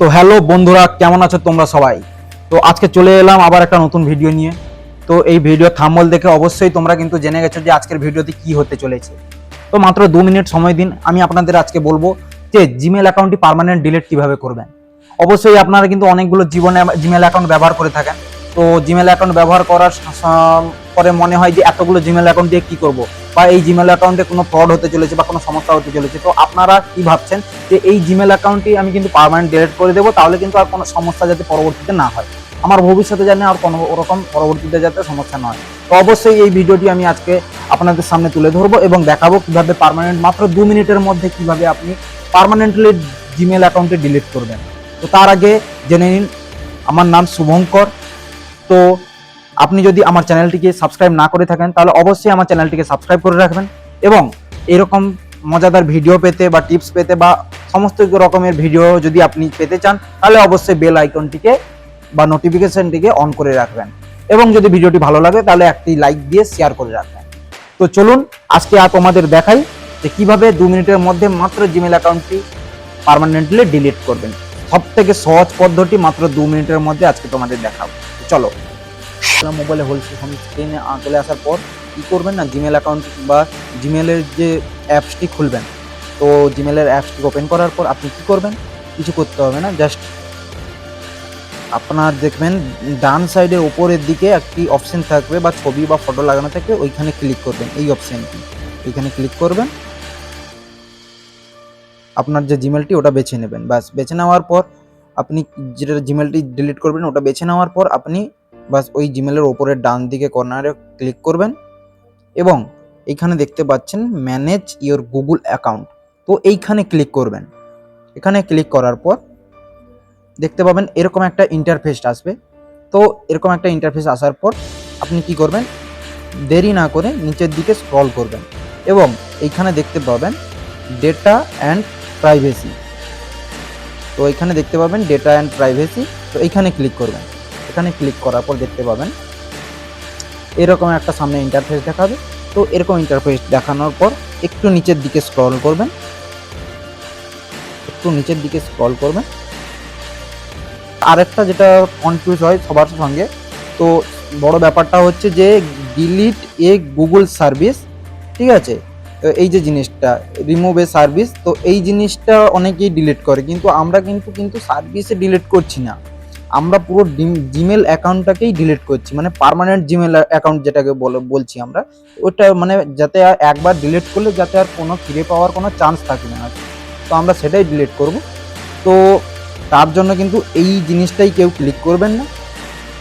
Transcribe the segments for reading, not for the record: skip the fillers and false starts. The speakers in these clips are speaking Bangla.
তো হ্যালো বন্ধুরা, কেমন আছো তোমরা সবাই? তো আজকে চলে এলাম আবার একটা নতুন ভিডিও নিয়ে। তো এই ভিডিও থাম্বনেল দেখে অবশ্যই তোমরা কিন্তু জেনে গেছো যে আজকের ভিডিওতে কি হতে চলেছে। তো মাত্র 2 মিনিট সময় দিন, আমি আপনাদের আজকে বলবো যে জিমেল অ্যাকাউন্টটি পার্মানেন্ট ডিলিট কিভাবে করবেন। অবশ্যই আপনারা কিন্তু অনেকগুলো জীবনে জিমেল অ্যাকাউন্ট ব্যবহার করে থাকেন। তো জিমেল অ্যাকাউন্ট ব্যবহার করার পরে মনে হয় যে এতগুলো জিমেল অ্যাকাউন্ট দিয়ে কি করব, বা এই জিমেল অ্যাকাউন্টে কোনো ফ্রড হতে চলেছে বা কোনো সমস্যা হতে চলেছে। তো আপনারা কি ভাবছেন যে এই জিমেল অ্যাকাউন্টটি আমি কিন্তু পার্মানেন্ট ডিলিট করে দেবো, তাহলে কিন্তু আর কোনো সমস্যা যাতে পরবর্তীতে না হয়, আমার ভবিষ্যতে জানি আর কোনো ওরকম পরবর্তীতে যাতে সমস্যা না হয়। তো অবশ্যই এই ভিডিওটি আমি আজকে আপনাদের সামনে তুলে ধরবো এবং দেখাবো কিভাবে পার্মানেন্ট মাত্র 2 মিনিটের মধ্যে কিভাবে আপনি পার্মানেন্টলি জিমেল অ্যাকাউন্টে ডিলিট করবেন। তো তার আগে জেনে নিন, আমার নাম শুভঙ্কর। তো আপনি যদি আমার চ্যানেলটিকে সাবস্ক্রাইব না করে থাকেন তাহলে অবশ্যই আমার চ্যানেলটিকে সাবস্ক্রাইব করে রাখবেন, এবং এরকম মজাদার ভিডিও পেতে বা টিপস পেতে বা সমস্ত রকমের ভিডিও যদি আপনি পেতে চান তাহলে অবশ্যই বেল আইকনটিকে বা নোটিফিকেশনটিকে অন করে রাখবেন, এবং যদি ভিডিওটি ভালো লাগে তাহলে একটি লাইক দিয়ে শেয়ার করে রাখবেন। তো চলুন আজকে তোমাদের দেখাই যে কিভাবে 2 মিনিটের মধ্যে মাত্র জিমেল অ্যাকাউন্টটি পার্মানেন্টলি ডিলিট করবেন। সব থেকে সহজ পদ্ধতি মাত্র 2 মিনিটের মধ্যে আজকে তোমাদের দেখাবো। চলো, মোবাইলে হোল স্ক্রিনে চলে আসার পর কি করবেন না, জিমেল অ্যাকাউন্ট বা জিমেলের যে অ্যাপসটি খুলবেন। তো জিমেলের অ্যাপসটি ওপেন করার পর আপনি কি করবেন, কিছু করতে হবে না, জাস্ট আপনার দেখবেন ডান সাইডে উপরের দিকে একটি অপশন থাকবে বা ছবি বা ফটো লাগানো থাকবে, ওইখানে ক্লিক করবেন। এই অপশনটি এইখানে ক্লিক করবেন, আপনার যে জিমেলটি ওটা বেছে নেবেন। বাস বেছে নেওয়ার পর আপনি যেটা জিমেলটি ডিলিট করবেন ওটা বেছে নেওয়ার পর আপনি বাস ওই জিমেলের ওপরের ডান দিকে কর্নারে ক্লিক করবেন, এবং এইখানে দেখতে পাচ্ছেন ম্যানেজ ইওর গুগল অ্যাকাউন্ট। তো এইখানে ক্লিক করবেন। এখানে ক্লিক করার পর দেখতে পাবেন এরকম একটা ইন্টারফেস আসবে। তো এরকম একটা ইন্টারফেস আসার পর আপনি কি করবেন, দেরি না করে নিচের দিকে স্ক্রল করবেন, এবং এইখানে দেখতে পাবেন ডেটা অ্যান্ড প্রাইভেসি। তো এখানে দেখতে পাবেন ডেটা অ্যান্ড প্রাইভেসি। তো এইখানে ক্লিক করবেন। এখানে ক্লিক করার পর দেখতে পাবেন এরকম একটা সামনে ইন্টারফেস দেখাবে। তো এরকম ইন্টারফেস দেখানোর পর একটু নিচের দিকে স্ক্রল করবেন, একটু নিচের দিকে স্ক্রল করবেন। আরেকটা যেটা কনফিউজ হয় সবার সঙ্গে, তো বড় ব্যাপারটা হচ্ছে যে ডিলিট এ গুগল সার্ভিস, ঠিক আছে। তো এই যে জিনিসটা রিমুভ এ সার্ভিস, তো এই জিনিসটা অনেকেই ডিলিট করে, কিন্তু আমরা কিন্তু সার্ভিসে ডিলিট করছি না, আমরা পুরো জিমেল অ্যাকাউন্টটাকেই ডিলিট করছি, মানে পার্মানেন্ট জিমেল অ্যাকাউন্ট যেটাকে বলছি আমরা, ওটা মানে যাতে একবার ডিলিট করলে যাতে আর কোনো ফিরে পাওয়ার কোনো চান্স থাকে না, তো আমরা সেটাই ডিলিট করব। তো তার জন্য কিন্তু এই জিনিসটাই কেউ ক্লিক করবেন না,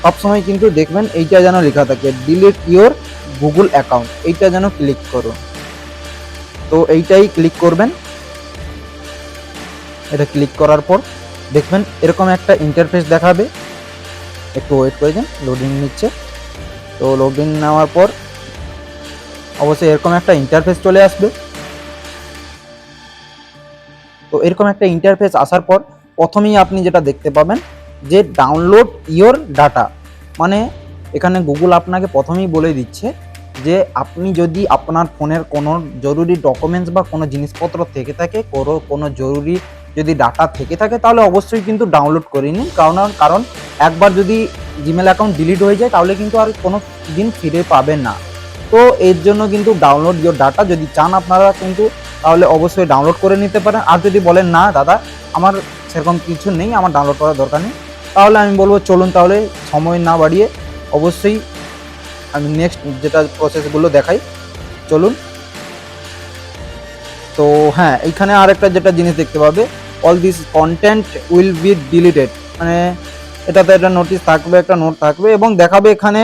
সবসময় কিন্তু দেখবেন এইটা যেন লেখা থাকে ডিলিট ইওর গুগল অ্যাকাউন্ট, এইটা যেন ক্লিক করুন। তো এইটাই ক্লিক করবেন। এটা ক্লিক করার পর দেখবেন এরকম একটা ইন্টারফেস দেখাবে, একটু ওয়েট করে দিন, লোডিং নিচ্ছে। তো লোডিং নেওয়ার পর অবশ্যই এরকম একটা ইন্টারফেস চলে আসবে। তো এরকম একটা ইন্টারফেস আসার পর প্রথমেই আপনি যেটা দেখতে পাবেন যে ডাউনলোড ইওর ডাটা, মানে এখানে গুগল আপনাকে প্রথমেই বলে দিচ্ছে যে আপনি যদি আপনার ফোনের কোনো জরুরি ডকুমেন্টস বা কোনো জিনিসপত্র থেকে থাকে, কোনো জরুরি যদি ডাটা থেকে থাকে তাহলে অবশ্যই কিন্তু ডাউনলোড করে নিন, কারণ একবার যদি জিমেল অ্যাকাউন্ট ডিলিট হয়ে যায় তাহলে কিন্তু আর কোনো দিন ফিরে পাবেন না। তো এর জন্য কিন্তু ডাউনলোড ইওর ডাটা যদি চান আপনারা কিন্তু তাহলে অবশ্যই ডাউনলোড করে নিতে পারেন। আর যদি বলেন না দাদা আমার সেরকম কিছু নেই, আমার ডাউনলোড করার দরকার নেই, তাহলে আমি বলবো চলুন তাহলে সময় না বাড়িয়ে অবশ্যই আমি নেক্সট যেটা প্রসেসগুলো দেখাই, চলুন। তো হ্যাঁ, এইখানে আরেকটা যেটা জিনিস দেখতে পাবে, all this content will be deleted, মানে এটাতে একটা নোটিশ থাকবে, একটা নোট থাকবে, এবং দেখাবে এখানে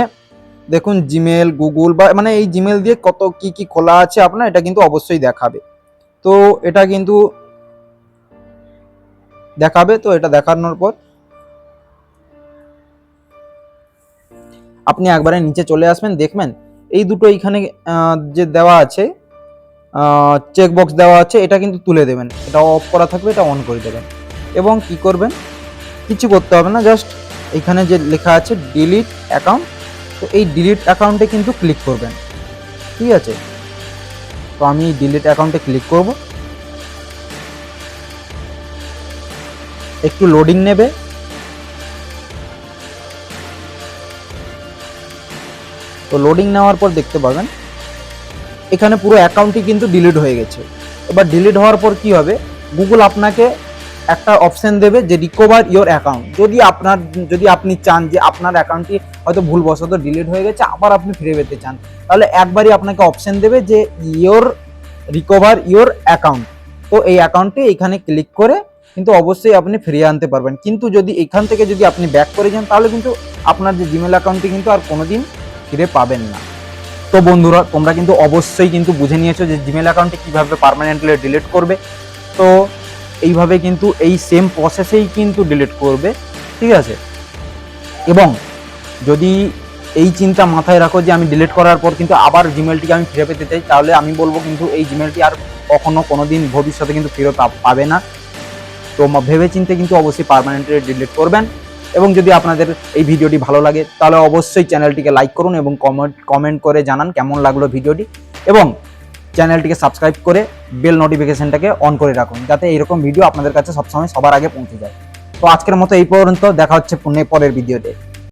দেখুন জিমেল গুগল বা মানে এই জিমেল দিয়ে কত কি কি খোলা আছে আপনার, এটা কিন্তু অবশ্যই দেখাবে। তো এটা কিন্তু দেখাবে। তো এটা দেখানোর পর আপনি একবারে নিচে চলে আসবেন, দেখবেন এই দুটো এইখানে যে দেওয়া আছে চেক বক্স দেওয়া আছে, এটা কিন্তু তুলে দেবেন, এটা অফ করা থাকবে এটা অন করে দেবেন, এবং কি করবেন কিছু করতে হবে না, জাস্ট এখানে যে লেখা আছে ডিলিট অ্যাকাউন্ট, তো এই ডিলিট অ্যাকাউন্টে কিন্তু ক্লিক করবেন, ঠিক আছে। তো আমি ডিলিট অ্যাকাউন্টে ক্লিক করব, একটু লোডিং নেবে। তো লোডিং নেওয়ার পর দেখতে পাবেন এখানে পুরো অ্যাকাউন্টটি কিন্তু ডিলিট হয়ে গেছে। এবার ডিলিট হওয়ার পর কি হবে, গুগল আপনাকে একটা অপশন দেবে যে রিকভার ইওর অ্যাকাউন্ট। যদি আপনি চান যে আপনার অ্যাকাউন্টটি হয়তো ভুলবশত ডিলিট হয়ে গেছে, আবার আপনি ফিরে পেতে চান, তাহলে একবারই আপনাকে অপশন দেবে যে রিকভার ইওর অ্যাকাউন্ট। তো এই অ্যাকাউন্টে এখানে ক্লিক করে কিন্তু অবশ্যই আপনি ফিরিয়ে আনতে পারবেন। কিন্তু যদি এখান থেকে যদি আপনি ব্যাক করে যান, তাহলে কিন্তু আপনার যে জিমেল অ্যাকাউন্টটি কিন্তু আর কোনোদিন ফিরে পাবেন না। তো বন্ধুরা, তোমরা কিন্তু অবশ্যই কিন্তু বুঝে নিয়েছো যে জিমেল অ্যাকাউন্টে কীভাবে পার্মানেন্টলি ডিলিট করবে। তো এইভাবে কিন্তু এই সেম প্রসেসেই কিন্তু ডিলিট করবে, ঠিক আছে। এবং যদি এই চিন্তা মাথায় রাখো যে আমি ডিলিট করার পর কিন্তু আবার জিমেলটিকে আমি ফিরে পেতে চাই, তাহলে আমি বলবো কিন্তু এই জিমেলটি আর কখনো কোনোদিন ভবিষ্যতে কিন্তু ফিরে পাবে না। তো ভেবে চিন্তে কিন্তু অবশ্যই পার্মানেন্টলি ডিলিট করবেন। এবং যদি আপনাদের এই ভিডিওটি ভালো লাগে তাহলে অবশ্যই চ্যানেলটিকে লাইক করুন এবং কমেন্ট করে জানান কেমন লাগলো ভিডিওটি, এবং চ্যানেলটিকে সাবস্ক্রাইব করে বেল নোটিফিকেশনটাকে অন করে রাখুন, যাতে এইরকম ভিডিও আপনাদের কাছে সবসময় সবার আগে পৌঁছে যায়। তো আজকের মতো এই পর্যন্ত, দেখা হচ্ছে পরের ভিডিওতে।